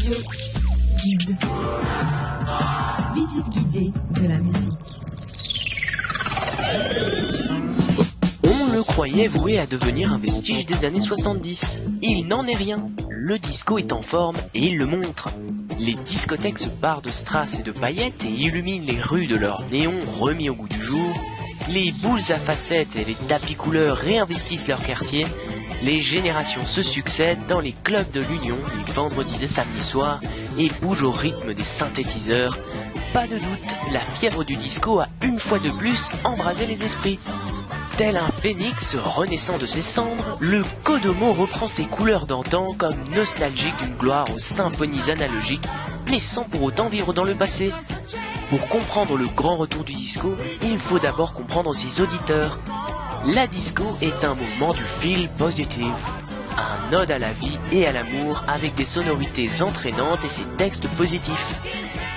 Radio Guide. Visite guidée de la musique. On le croyait voué à devenir un vestige des années 70. Il n'en est rien. Le disco est en forme et il le montre. Les discothèques se parent de strass et de paillettes et illuminent les rues de leurs néons remis au goût du jour. Les boules à facettes et les tapis couleurs réinvestissent leur quartier. Les générations se succèdent dans les clubs de l'Union les vendredis et samedis soirs et bougent au rythme des synthétiseurs. Pas de doute, la fièvre du disco a une fois de plus embrasé les esprits. Tel un phénix renaissant de ses cendres, le Kodomo reprend ses couleurs d'antan comme nostalgique d'une gloire aux symphonies analogiques, mais sans pour autant vivre dans le passé. Pour comprendre le grand retour du disco, il faut d'abord comprendre ses auditeurs. La disco est un mouvement du feel positive, un ode à la vie et à l'amour avec des sonorités entraînantes et ses textes positifs.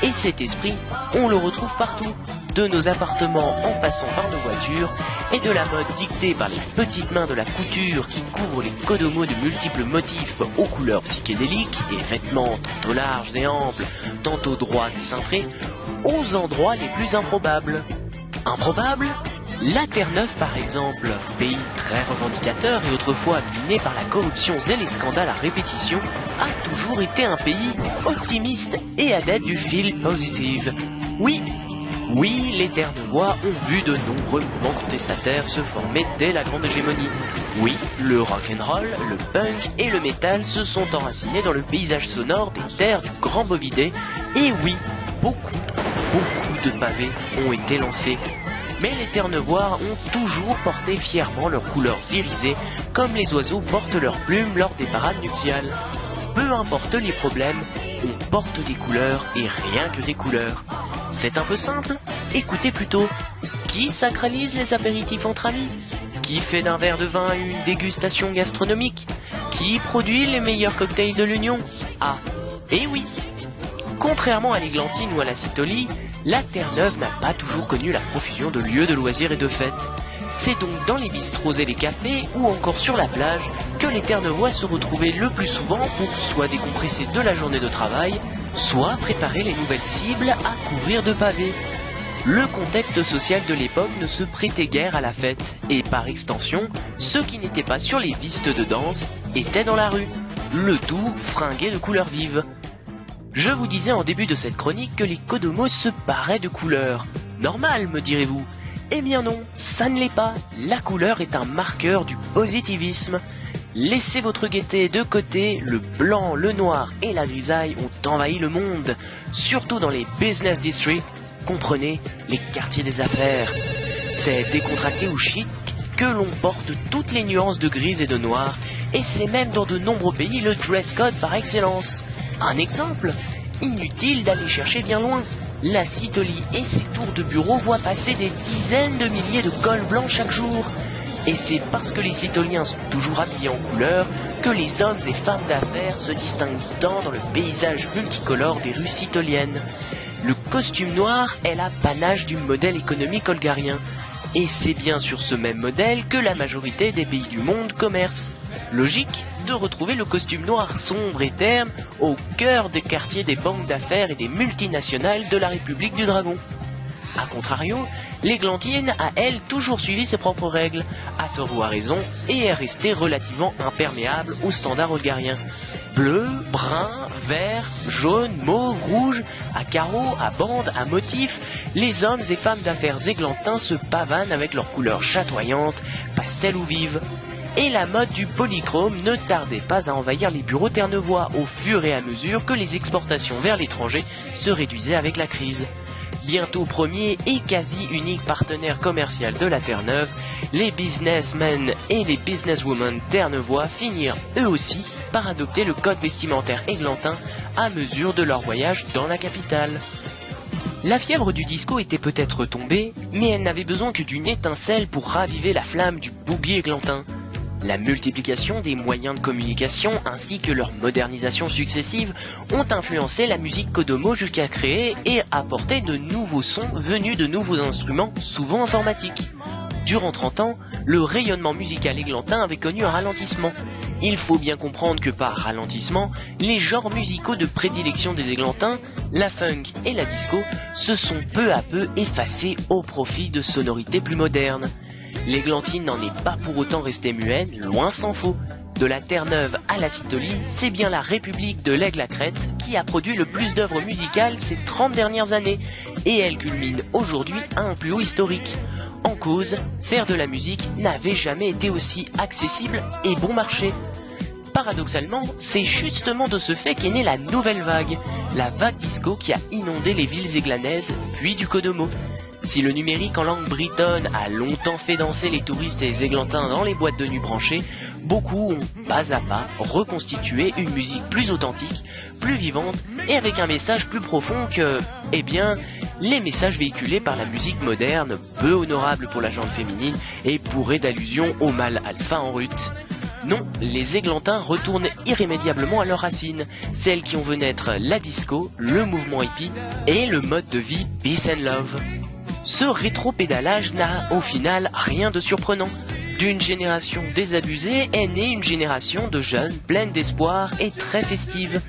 Et cet esprit, on le retrouve partout, de nos appartements en passant par nos voitures, et de la mode dictée par les petites mains de la couture qui couvrent les Kodomo de multiples motifs aux couleurs psychédéliques et vêtements tantôt larges et amples, tantôt droits et cintrés, aux endroits les plus improbables. Improbables ? La Terre-Neuve par exemple, pays très revendicateur et autrefois miné par la corruption et les scandales à répétition, a toujours été un pays optimiste et adepte du feel positive. Oui, les Terre-Neuvois ont vu de nombreux mouvements contestataires se former dès la grande hégémonie. Oui, le rock'n'roll, le punk et le métal se sont enracinés dans le paysage sonore des terres du Grand Bovidé. Et oui, beaucoup de pavés ont été lancés. Mais les Terre-Neuvois ont toujours porté fièrement leurs couleurs irisées, comme les oiseaux portent leurs plumes lors des parades nuptiales. Peu importe les problèmes, on porte des couleurs et rien que des couleurs. C'est un peu simple ? Écoutez plutôt. Qui sacralise les apéritifs entre amis ? Qui fait d'un verre de vin une dégustation gastronomique ? Qui produit les meilleurs cocktails de l'Union ? Ah, et oui. Contrairement à l'Églantine ou à la Citolie, la Terre-Neuve n'a pas toujours connu la profusion de lieux de loisirs et de fêtes. C'est donc dans les bistrots et les cafés, ou encore sur la plage, que les Terre-Neuvois se retrouvaient le plus souvent pour soit décompresser de la journée de travail, soit préparer les nouvelles cibles à couvrir de pavés. Le contexte social de l'époque ne se prêtait guère à la fête, et par extension, ceux qui n'étaient pas sur les pistes de danse étaient dans la rue, le tout fringué de couleurs vives. Je vous disais en début de cette chronique que les Kodomo se paraient de couleurs. Normal, me direz-vous. Eh bien non, ça ne l'est pas. La couleur est un marqueur du positivisme. Laissez votre gaieté de côté, le blanc, le noir et la grisaille ont envahi le monde, surtout dans les business districts, comprenez, les quartiers des affaires. C'est décontracté ou chic que l'on porte toutes les nuances de gris et de noir, et c'est même dans de nombreux pays le dress code par excellence. Un exemple ? Inutile d'aller chercher bien loin. La Citolie et ses tours de bureau voient passer des dizaines de milliers de cols blancs chaque jour. Et c'est parce que les Citoliens sont toujours habillés en couleur que les hommes et femmes d'affaires se distinguent tant dans le paysage multicolore des rues citoliennes. Le costume noir est l'apanage du modèle économique olgarien. Et c'est bien sur ce même modèle que la majorité des pays du monde commercent. Logique de retrouver le costume noir sombre et terne au cœur des quartiers des banques d'affaires et des multinationales de la République du Dragon. A contrario, l'Églantine a elle toujours suivi ses propres règles, à tort ou à raison, et est restée relativement imperméable aux standards olgariens. Bleu, brun, vert, jaune, mauve, rouge, à carreaux, à bandes, à motifs, les hommes et femmes d'affaires églantins se pavanent avec leurs couleurs chatoyantes, pastel ou vives. Et la mode du polychrome ne tardait pas à envahir les bureaux terre-neuvois au fur et à mesure que les exportations vers l'étranger se réduisaient avec la crise. Bientôt premier et quasi unique partenaire commercial de la Terre-Neuve, les businessmen et les businesswomen terre-neuvois finirent eux aussi par adopter le code vestimentaire églantin à mesure de leur voyage dans la capitale. La fièvre du disco était peut-être tombée, mais elle n'avait besoin que d'une étincelle pour raviver la flamme du boogie églantin. La multiplication des moyens de communication ainsi que leur modernisation successive ont influencé la musique Kodomo jusqu'à créer et apporter de nouveaux sons venus de nouveaux instruments, souvent informatiques. durant 30 ans, le rayonnement musical églantin avait connu un ralentissement. Il faut bien comprendre que par ralentissement, les genres musicaux de prédilection des églantins, la funk et la disco, se sont peu à peu effacés au profit de sonorités plus modernes. L'églantine n'en est pas pour autant restée muette, loin s'en faut. De la Terre-Neuve à la Citolie, c'est bien la République de l'Aigle à Crête qui a produit le plus d'œuvres musicales ces 30 dernières années, et elle culmine aujourd'hui à un plus haut historique. En cause, faire de la musique n'avait jamais été aussi accessible et bon marché. Paradoxalement, c'est justement de ce fait qu'est née la nouvelle vague, la vague disco qui a inondé les villes églanaises, puis du Kodomo. Si le numérique en langue bretonne a longtemps fait danser les touristes et les églantins dans les boîtes de nuit branchées, beaucoup ont pas à pas reconstitué une musique plus authentique, plus vivante et avec un message plus profond que, les messages véhiculés par la musique moderne, peu honorable pour la gente féminine et bourrée d'allusions au mâle alpha en rut. Non, les églantins retournent irrémédiablement à leurs racines, celles qui ont vu naître la disco, le mouvement hippie et le mode de vie peace and love. Ce rétro-pédalage n'a au final rien de surprenant. D'une génération désabusée est née une génération de jeunes pleines d'espoir et très festive.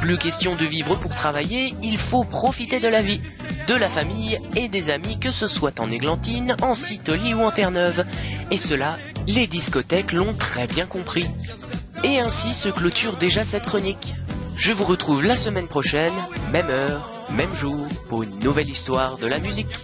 Plus question de vivre pour travailler, il faut profiter de la vie, de la famille et des amis, que ce soit en églantine, en Citolie ou en Terre-Neuve. Et cela, les discothèques l'ont très bien compris. Et ainsi se clôture déjà cette chronique. Je vous retrouve la semaine prochaine, même heure, même jour, pour une nouvelle histoire de la musique.